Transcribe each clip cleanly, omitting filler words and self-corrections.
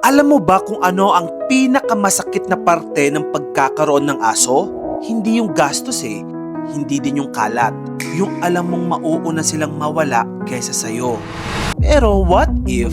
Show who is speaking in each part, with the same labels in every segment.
Speaker 1: Alam mo ba kung ano ang pinakamasakit na parte ng pagkakaroon ng aso? Hindi yung gastos hindi din yung kalat. Yung alam mong mauuna silang mawala kaysa sayo. Pero what if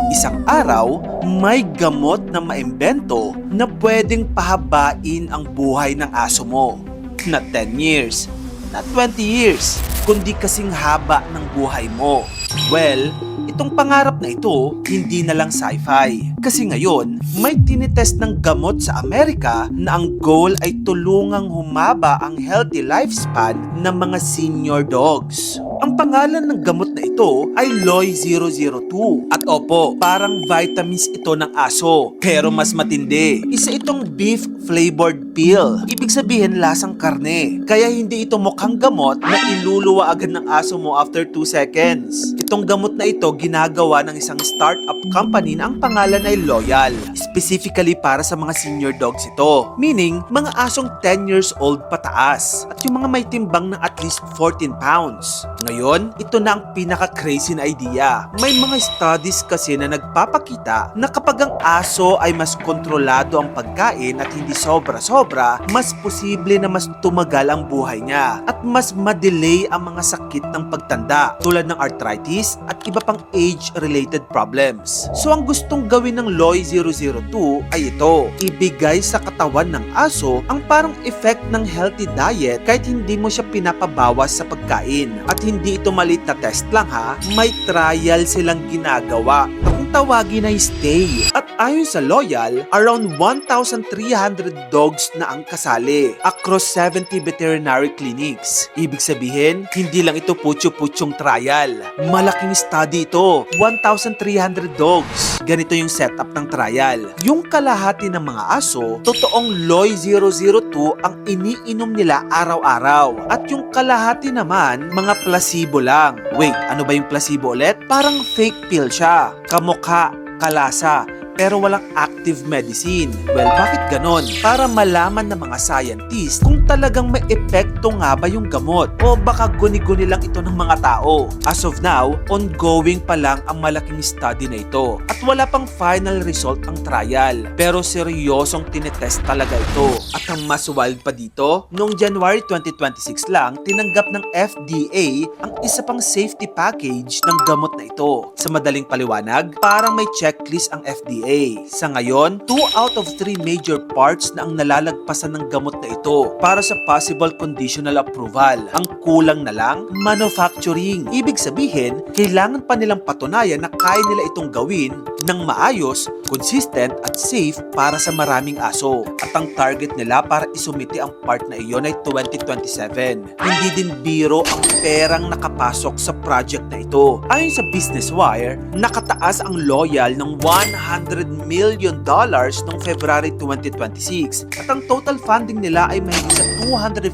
Speaker 1: isang araw may gamot na maimbento na pwedeng pahabain ang buhay ng aso mo? Not 10 years, not 20 years, kundi kasing haba ng buhay mo. Well, itong pangarap na ito, hindi na lang sci-fi. Kasi ngayon, may tinitest ng gamot sa Amerika na ang goal ay tulungang humaba ang healthy lifespan ng mga senior dogs. Ang pangalan ng gamot na ito ay LOI-002. At opo, parang vitamins ito ng aso. Pero mas matindi. Isa itong beef flavored pill. Ibig sabihin lasang karne. Kaya hindi ito mukhang gamot na iluluwa agad ng aso mo after 2 seconds. Itong gamot na ito ginagawa ng isang startup company na ang pangalan ay Loyal. Specifically para sa mga senior dogs ito. Meaning, mga asong 10 years old pataas. At yung mga may timbang ng at least 14 pounds. Ngayon, ito na ang pinaka-crazy na idea. May mga studies kasi na nagpapakita na kapag ang aso ay mas kontrolado ang pagkain at hindi sobra-sobra, mas posible na mas tumagal ang buhay niya at mas madelay ang mga sakit ng pagtanda tulad ng arthritis at iba pang age-related problems. So ang gustong gawin ng LOI-002 ay ito, ibigay sa katawan ng aso ang parang effect ng healthy diet kahit hindi mo siya pinapabawas sa pagkain. At hindi ito maliit na test lang may trial silang ginagawa na kung tawagin ay stay. At ayon sa Loyal, around 1,300 dogs na ang kasali across 70 veterinary clinics. Ibig sabihin, hindi lang ito putyo-putyong trial. Malaking study ito, 1,300 dogs. Ganito yung setup ng trial. Yung kalahati ng mga aso, totoong LOI-002 ang iniinom nila araw-araw. At yung kalahati naman, mga placebo lang. Wait, ano ba yung placebo ulit? Parang fake pill siya. Kamukha, kalasa, pero walang active medicine. Well, bakit ganon? Para malaman ng mga scientists kung talagang may epekto nga ba yung gamot o baka guni-guni lang ito ng mga tao. As of now, ongoing pa lang ang malaking study na ito at wala pang final result ang trial. Pero seryosong tinetest talaga ito. At ang mas wild pa dito, noong January 2026 lang, tinanggap ng FDA ang isa pang safety package ng gamot na ito. Sa madaling paliwanag, parang may checklist ang FDA. Sa ngayon, 2 out of 3 major parts na ang nalalagpasan ng gamot na ito para sa possible conditional approval. Ang kulang na lang, manufacturing. Ibig sabihin, kailangan pa nilang patunayan na kaya nila itong gawin ng maayos, consistent at safe para sa maraming aso. At ang target nila para isumite ang part na iyon ay 2027. Hindi din biro ang perang nakapasok sa project na ito. Ayon sa Business Wire, nakataas ang Loyal ng $100 million noong February 2026 at ang total funding nila ay mahigit sa $250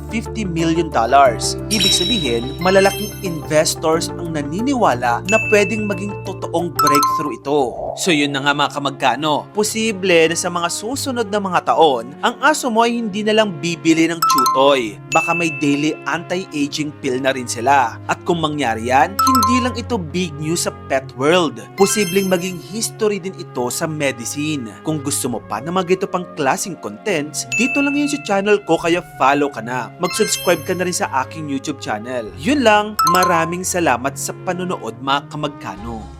Speaker 1: million. Ibig sabihin, malalaking investors ang naniniwala na pwedeng maging totoong breakthrough ito. So yun na nga mga kamagkano, posible na sa mga susunod na mga taon, ang aso mo ay hindi na lang bibili ng chew-toy. Baka may daily anti-aging pill na rin sila. At kung mangyari yan, hindi lang ito big news sa pet world. Posibleng maging history din ito sa medicine. Kung gusto mo pa na magito pang klaseng contents, dito lang yun sa channel ko kaya follow ka na. Mag-subscribe ka na rin sa aking YouTube channel. Yun lang, maraming salamat sa panonood mga kamagkano.